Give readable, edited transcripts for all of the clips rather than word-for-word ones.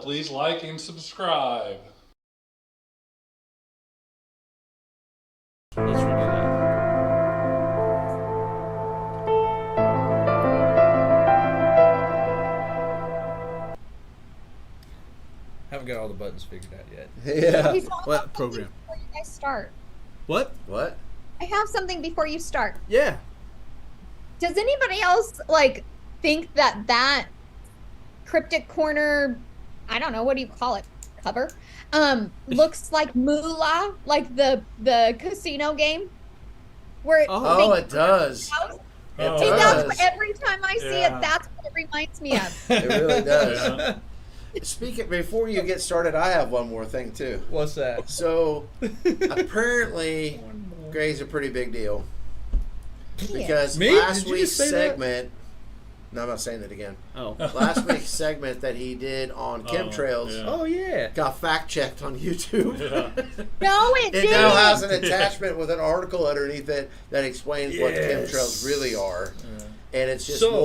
please like and subscribe. Let's redo that. Haven't got all the buttons figured out yet. Yeah. Okay, so I What have something program? Before you guys start, What? What? I have something before you start. Yeah. Does anybody else think that cryptic corner, I don't know, what do you call it, cover, looks like Moolah, like the casino game, where Oh. It does. It Oh, See, does. that's every time I see Yeah. it, that's what it reminds me of. It really does. Yeah. Speaking before you get started, I have one more thing too. What's that? So apparently, Gray's a pretty big deal because Me? last Did you week's just say that? segment. No, I'm not saying it again. Oh. Last week's segment that he did on chemtrails yeah. Oh yeah. got fact checked on YouTube. Yeah. No, it It now didn't. has an attachment with an article underneath it that explains what Yes. chemtrails really are. Yeah. And it's just So-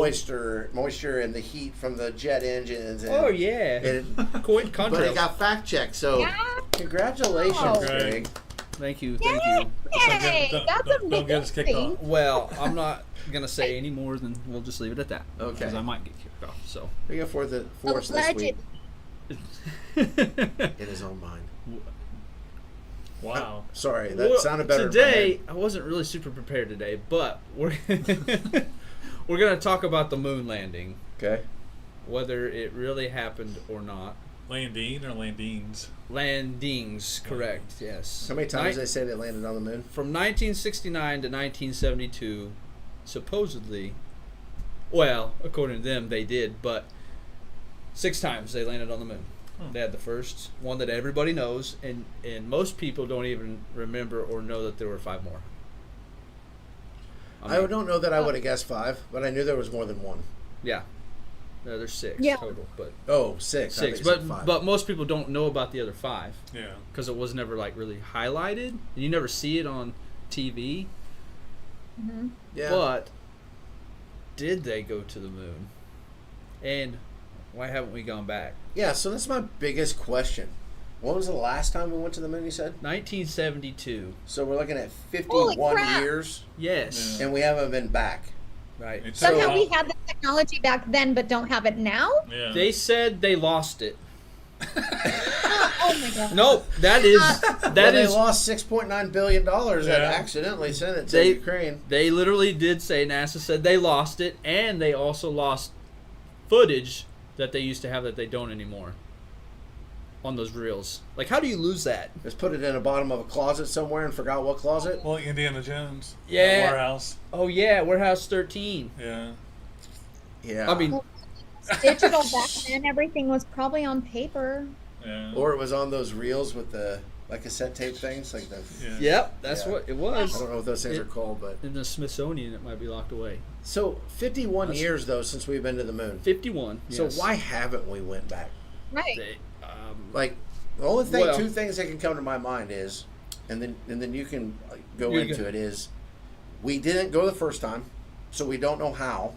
moisture and the heat from the jet engines. And, Oh yeah. and- Coin but contrails. it got fact checked. So Yeah. congratulations, Oh. Greg. Thank you. Yay! Yay! That's a Don't big get us kicked thing. off. Well, I'm not gonna say any more than we'll just leave it at that. Okay. Because I might get kicked off. So. We go for the force this Alleged. week in his own mind. Wow. Sorry, that Well, sounded better. in my Today, head. I wasn't really super prepared today, but we're we're gonna talk about the moon landing, Okay. whether it really happened or not. Landine or Landines? Landings, correct? Yes. How many times they say they landed on the moon? From 1969 to 1972, supposedly, well, according to them, they did, but 6 times they landed on the moon. They had the first one that everybody knows, and most people don't even remember or know that there were 5 more. I don't know that I would have guessed 5, but I knew there was more than one. Yeah. No, there's 6 Yeah. total, but Oh, 6. I 6. think you said But 5. but most people don't know about the other 5 Yeah. because it was never really highlighted, and you never see it on TV. Mhm. yeah. But did they go to the moon? And why haven't we gone back? Yeah, so that's my biggest question. When was the last time we went to the moon, you said? 1972. So we're looking at Holy 51 crap. years, Yes. Yeah. and we haven't been back. Right. It's So- Somehow we had the technology back then, but don't have it now. Yeah. They said they lost it. Oh my god. Nope. That is Well, that they is. lost $6.9 billion that Yeah. accidentally sent it to They- Ukraine. They literally did say, NASA said they lost it, and they also lost footage that they used to have that they don't anymore on those reels. Like, how do you lose that? Just put it in the bottom of a closet somewhere and forgot what closet. Well, Indiana Jones. Yeah. That warehouse. Oh yeah, Warehouse 13. Yeah. Yeah. I mean, Digital back then, everything was probably on paper. Yeah. or it was on those reels with the cassette tape things, like the. Yeah. yep, that's Yeah. what it I was. don't know what those things are called, but In the Smithsonian, it might be locked away. so 51 That's- years though since we've been to the moon. 51. So yes. why haven't we went back? Right. They, Like the only thing, Well- 2 things that can come to my mind is, and then you can go You into can- it is, we didn't go the first time, so we don't know how.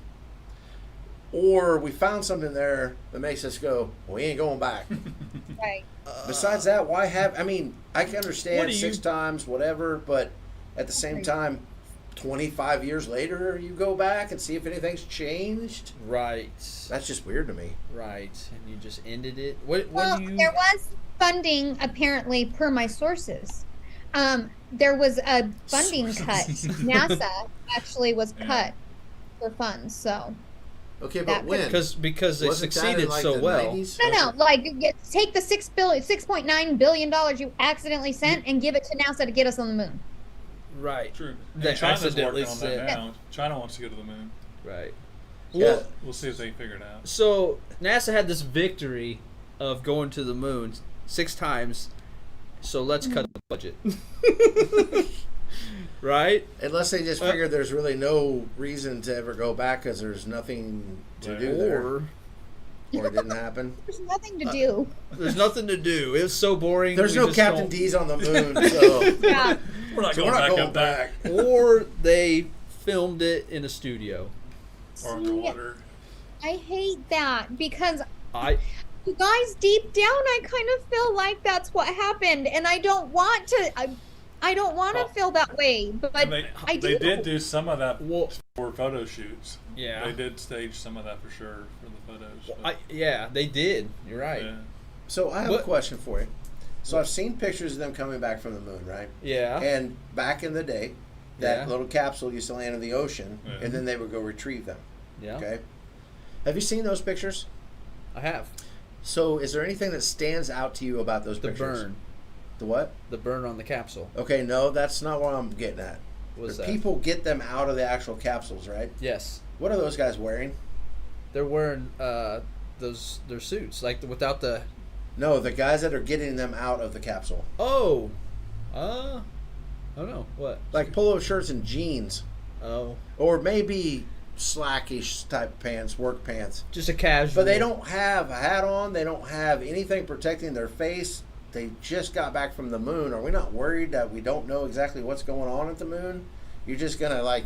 Or we found something there that makes us go, we ain't going back. Right. Besides that, why have? I mean, I can What understand do 6 you- times, whatever, but at the same time, 25 years later, you go back and see if anything's changed. right. That's just weird to me. Right. And you just ended it. What Well, do you. there was funding apparently per my sources. There was a funding cut. NASA actually was Yeah. cut for funds. So Okay, but That when? Because they Wasn't that in, succeeded like, so the well. 90s? no, like take the $6.9 billion you accidentally sent and give it to NASA to get us on the moon. Right. True. They And China's accidentally working on said- that now. China wants to go to the moon. Right. Yeah. Well, We'll see if they figure it out. so NASA had this victory of going to the moon 6 times. So let's cut the budget. Right? Unless they just figure there's really no reason to ever go back because there's nothing to do there, Or or it didn't happen. There's nothing to do. there's nothing to do. It was so boring. There's we no just Captain don't- D's on the moon, so, Yeah. We're not so going we're not back going up there. back. Or they filmed it in a studio. Or underwater. I hate that because I You guys, deep down, I kind of feel like that's what happened, and I don't want to. I don't want to feel that way, but And I do. they did do some of that Well, for photo shoots. yeah. They did stage some of that for sure for the photos. but- Yeah, they did. You're right. Yeah. So I have a What- question for you. So I've seen pictures of them coming back from the moon, right? Yeah. And back in the day, that Yeah. little capsule used to land in the ocean, Yeah. and then they would go retrieve them. Yeah. Okay. Have you seen those pictures? I have. So is there anything that stands out to you about those The pictures? burn. The what? The burn on the capsule. Okay, no, that's not what I'm getting at. Was The that? people get them out of the actual capsules, right? Yes. What are those guys wearing? They're wearing their suits, like without the. No, the guys that are getting them out of the capsule. Oh. I don't know. What? Like polo shirts and jeans. Oh. Or maybe slackish type pants, work pants. Just a casual. But they don't have a hat on. They don't have anything protecting their face. They just got back from the moon. Are we not worried that we don't know exactly what's going on at the moon? You're just going to like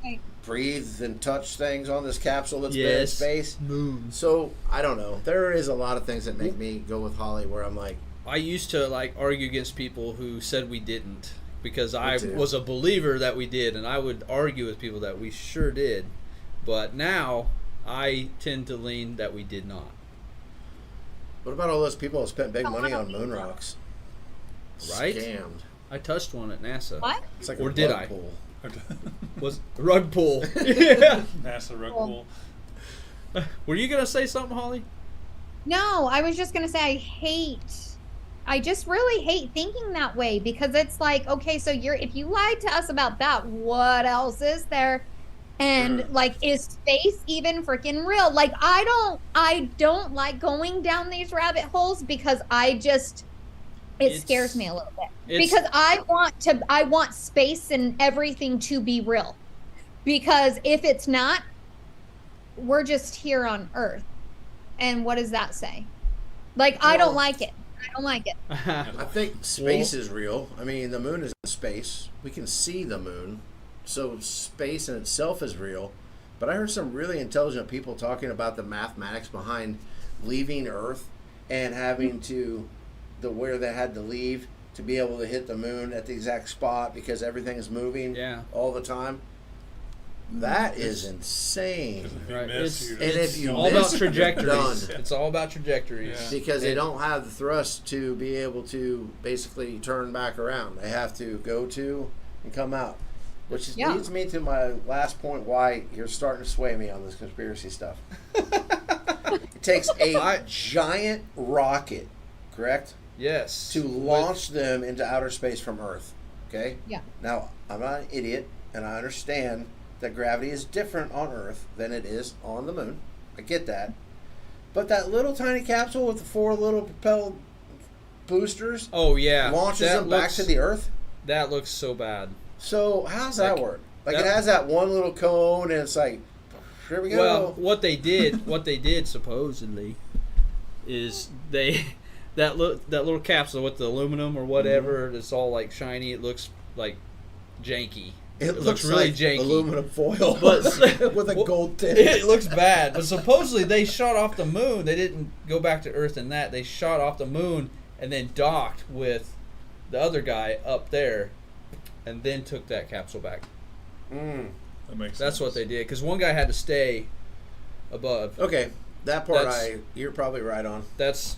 Right. breathe and touch things on this capsule that's been in Yes. space. Moon. So I don't know. There is a lot of things that make me go with Holly where I'm like, I used to like argue against people who said we didn't because I too. was a believer that we did, and I would argue with people that we sure did. But now I tend to lean that we did not. what about all those people who spent big money on moon rocks? Right? Scammed. I touched one at NASA. What? It's like Or a did rug I? pull. Was rug pull. Yeah. NASA rug Cool. pull. Were you gonna say something, Holly? No, I was just gonna say I just really hate thinking that way because it's like, okay, so if you lied to us about that, what else is there? And Sure. like, is space even freaking real? Like, I don't like going down these rabbit holes because it scares me a little bit because I want space and everything to be real, because if it's not, we're just here on Earth, and what does that say? Like, I don't like it. I don't like it. I think space is real. I mean, the moon is in space. We can see the moon. So space in itself is real. But I heard some really intelligent people talking about the mathematics behind leaving Earth and having to, where they had to leave to be able to hit the moon at the exact spot because everything is moving all the time. That is insane. If you Right. miss, It's- you And if you all miss, about trajectories. done. It's all about trajectories. Yeah. Because they don't have the thrust to be able to basically turn back around. They have to go to and come out. Which leads me to my last point why you're starting to sway me on this conspiracy stuff. It takes a giant rocket, correct? Yes. To launch them into outer space from Earth. Okay? Yeah. Now, I'm not an idiot, and I understand that gravity is different on Earth than it is on the moon. I get that. But that little tiny capsule with the 4 little propelled boosters Oh yeah. launches That them back looks- to the Earth? That looks so bad. So how's that Like, work? Like that- it has that one little cone, and it's like, here we go. Well, what they did supposedly, is that little capsule with the aluminum or whatever, it's all like shiny. It looks like janky. it looks really like janky. aluminum foil, But- with a well, gold tip. It looks bad, but supposedly they shot off the moon. They didn't go back to Earth and that. They shot off the moon and then docked with the other guy up there, and then took that capsule back. Mm. That makes That's sense. what they did, because one guy had to stay above. Okay, that part That's- you're probably right on. That's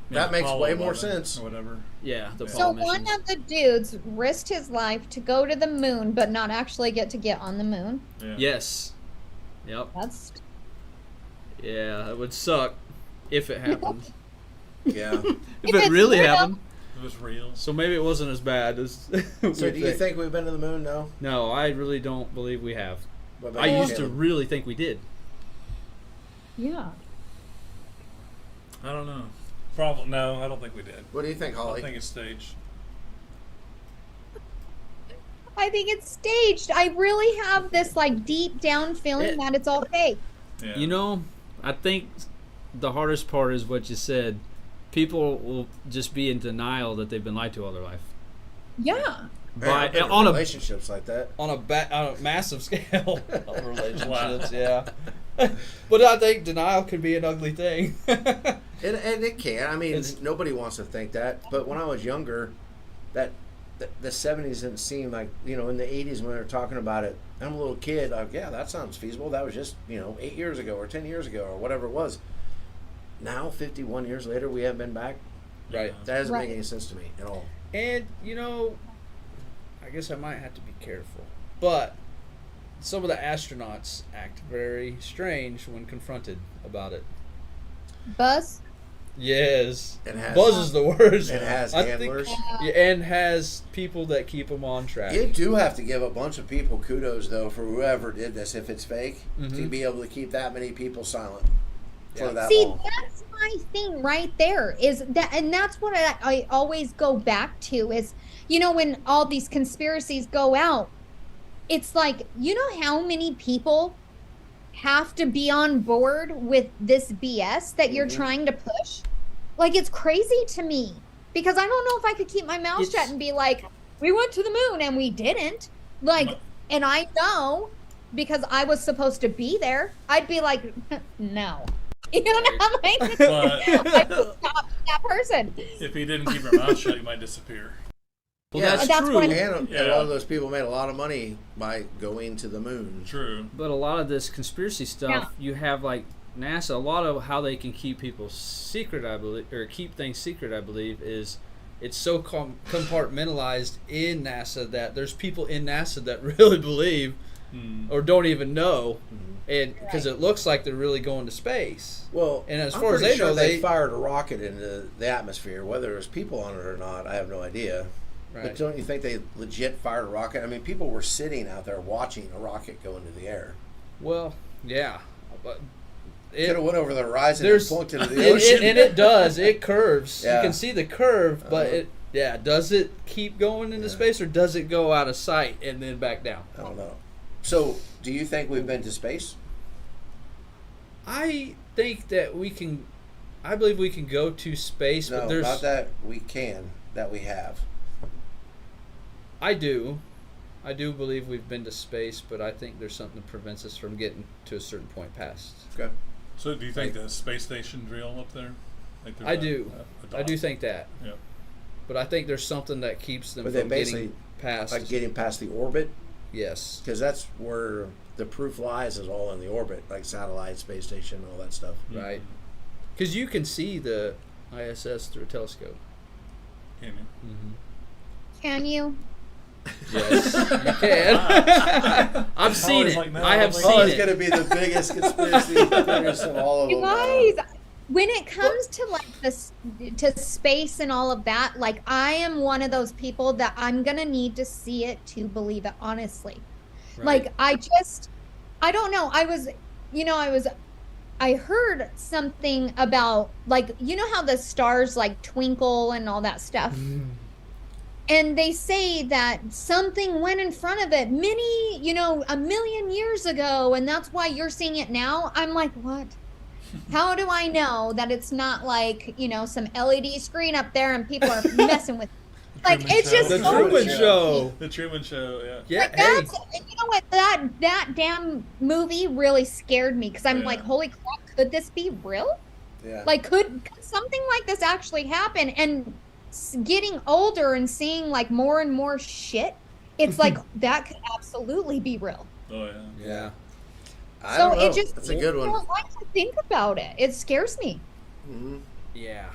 That makes Apollo way more 11 sense. Or whatever. yeah. The So So Apollo one missions. of the dudes risked his life to go to the moon, but not actually get on the moon. Yeah. Yes. Yep. That's Yeah, it would suck if it happened. Yeah. if If it it's really real. happened. It was real. So maybe it wasn't as bad as. So do you think we've been to the moon? No. No, I really don't believe we have. What about I you, used to Caleb? really think we did. yeah. I don't know. Probably no. I don't think we did. What do you think, I Holly? think it's staged. I think it's staged. I really have this like deep down feeling that it's all fake. Yeah. You know, I think the hardest part is what you said. People will just be in denial that they've been lied to all their life. Yeah. Man, I've been in on a relationships like that. on a massive scale of relationships. Wow. Yeah. But I think denial can be an ugly thing. And it can. I mean, It's- nobody wants to think that. But when I was younger, the 70s didn't seem like, in the 80s when they were talking about it, I'm a little kid, like, yeah, that sounds feasible. That was just, 8 years ago or 10 years ago or whatever it was. Now, 51 years later, we haven't been back. Right. That doesn't Right. make any sense to me at all. And, I guess I might have to be careful. But some of the astronauts act very strange when confronted about it. Buzz. Yes. It has, Buzz is the worst. it has I think- handlers. Yeah, and has people that keep them on track. You do have to give a bunch of people kudos, though, for whoever did this, if it's fake, to Mhm. be able to keep that many people silent Yeah. for that See, long. that's my thing right there. Is that, and that's what I always go back to is, when all these conspiracies go out, it's like, how many people have to be on board with this BS that you're Mhm. trying to push? Like, it's crazy to me because I don't know if I could keep my mouth It's- shut and be like, we went to the moon and we didn't. Like, and I know because I was supposed to be there, I'd be like, no. You know what I mean? But Like, stop that person. if he didn't keep her mouth shut, he might disappear. Well, Yeah, that's, that's true. what I'm- And Yeah. a lot of those people made a lot of money by going to the moon. True. But a lot of this conspiracy stuff, Yeah. you have like NASA. A lot of how they can keep people secret, I believe, or keep things secret, I believe, is It's so compartmentalized in NASA that there's people in NASA that really believe or don't even know, and because it looks like they're really going to space. Well, And as I'm far as pretty they sure know, they they- fired a rocket into the atmosphere. Whether there's people on it or not, I have no idea. But Right. don't you think they legit fired a rocket? I mean, people were sitting out there watching a rocket go into the air. Well, yeah, but Could have went over the horizon and there's plunked into the ocean. and it does. It curves. Yeah. You can see the curve, but Uh-huh. does it keep going into Yeah. space or does it go out of sight and then back down? I don't know. So, do you think we've been to space? I think that we can. I believe we can go to space, No, but there's. not that we can. That we have. I do believe we've been to space, but I think there's something that prevents us from getting to a certain point past. Okay. So do you think the space station's real up there? Like there's I a- do. a I do dot? think that, Yeah. but I think there's something that keeps them But they from basically getting past. like getting past the orbit, Yes. because that's where the proof lies. Is all in the orbit, like satellite, space station, all that stuff. Right. Because you can see the ISS through a telescope. Can you? Mm-hmm. Can you? Yes, you can. I've seen always it. like, no, I have I'm like, Oh, seen it's it. going to be the biggest conspiracy theorist of all of You them. guys, when it comes to like this to space and all of that, like I am one of those people that I'm gonna need to see it to believe it, honestly. Right. Like I don't know. I heard something about like, how the stars like twinkle and all that stuff. And they say that something went in front of it a million years ago, and that's why you're seeing it now. I'm like, what? How do I know that it's not like, some LED screen up there and people are messing with it? Like, Truman it's Show. just The so Truman weird. Show. The Truman Show, yeah. Yeah. Like, Hey. that's, you know what, that damn movie really scared me because I'm Yeah. like, holy crap, could this be real? Yeah. Like, could something like this actually happen? And getting older and seeing like more and more shit, it's like that could absolutely be real. Oh yeah. Yeah. I So don't know. it just That's a good I one. don't like to think about it. It scares me, hmm Yeah.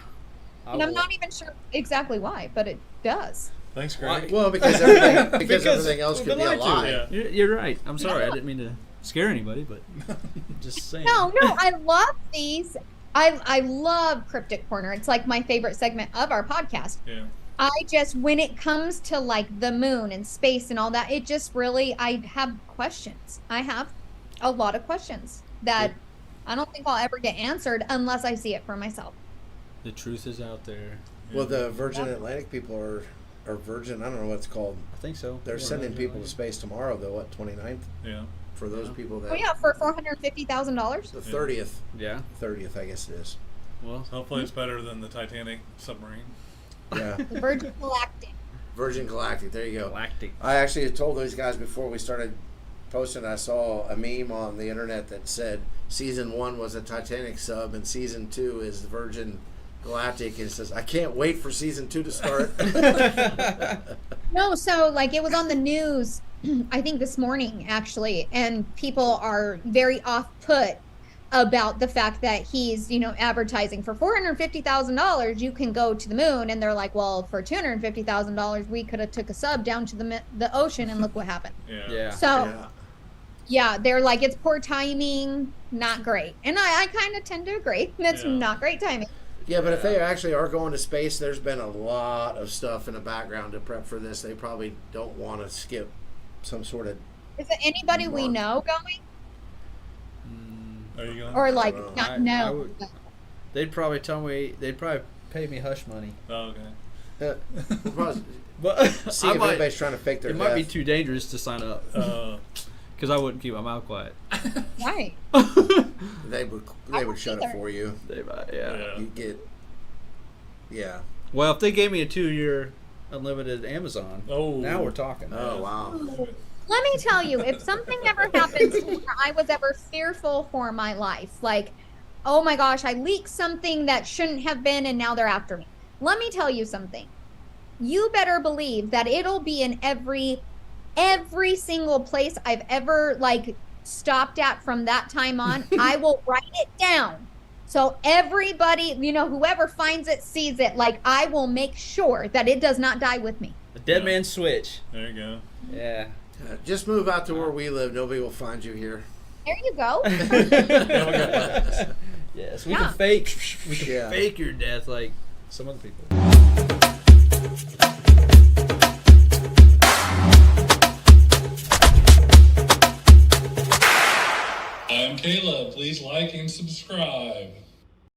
and I'm not even sure exactly why, but it does. Thanks, Why- Greg. Well, because everything, Because everything else we've could been be a lied to. lie. Yeah. You're right. I'm sorry. I didn't mean to scare anybody, but Just saying. No, I love these. I love Cryptic Corner. It's like my favorite segment of our podcast. Yeah. I just, when it comes to like the moon and space and all that, it just really, I have questions. I have a lot of questions that I don't think I'll ever get answered unless I see it for myself. the truth is out there. Well, the Virgin Atlantic people or Virgin, I don't know what it's called. I think so. They're Yeah, sending right, people right. to space tomorrow, though, what, 29th? Yeah. For those Yeah. people that. Oh yeah, for $450,000. The 30th. Yeah. 30th, I guess it is. Well, Hopefully it's better than the Titanic submarine. Yeah. The Virgin Galactic. Virgin Galactic, there you go. galactic. I actually had told those guys before we started posting, I saw a meme on the internet that said season 1 was a Titanic sub and season 2 is the Virgin Galactic, and it says, I can't wait for season 2 to start. No, so like it was on the news, I think this morning actually, and people are very off put about the fact that he's, advertising for $450,000 you can go to the moon, and they're like, well, for $250,000 we could have took a sub down to the ocean, and look what happened. Yeah. So yeah, they're like, it's poor timing, not great, and I kind of tend to agree. It's not great timing. Yeah, but if they actually are going to space, there's been a lot of stuff in the background to prep for this. They probably don't want to skip some sort of. Is it anybody we know going, Are you going? or like know. not I know? would- They'd probably they'd probably pay me hush money. Oh, okay. We'll probably But see I if might, anybody's trying to fake their it might be death. too dangerous to sign up because I wouldn't keep my mouth quiet. Right. They would shut it either. for you. They might, yeah. Yeah. You get. Yeah. Well, if they gave me a 2-year unlimited Amazon, Oh. now we're talking. Oh wow. Let me tell you, if something ever happens where I was ever fearful for my life, like, oh my gosh, I leaked something that shouldn't have been and now they're after me. Let me tell you something. You better believe that it'll be in every single place I've ever like stopped at from that time on. I will write it down. So everybody, whoever finds it, sees it. Like, I will make sure that it does not die with me. A dead man's switch. There you go. Yeah. Just move out to where we live. Nobody will find you here. There you go. Yes, we Yeah. can fake. We can Yeah. fake your death like some other people. I'm Caleb. Please like and subscribe.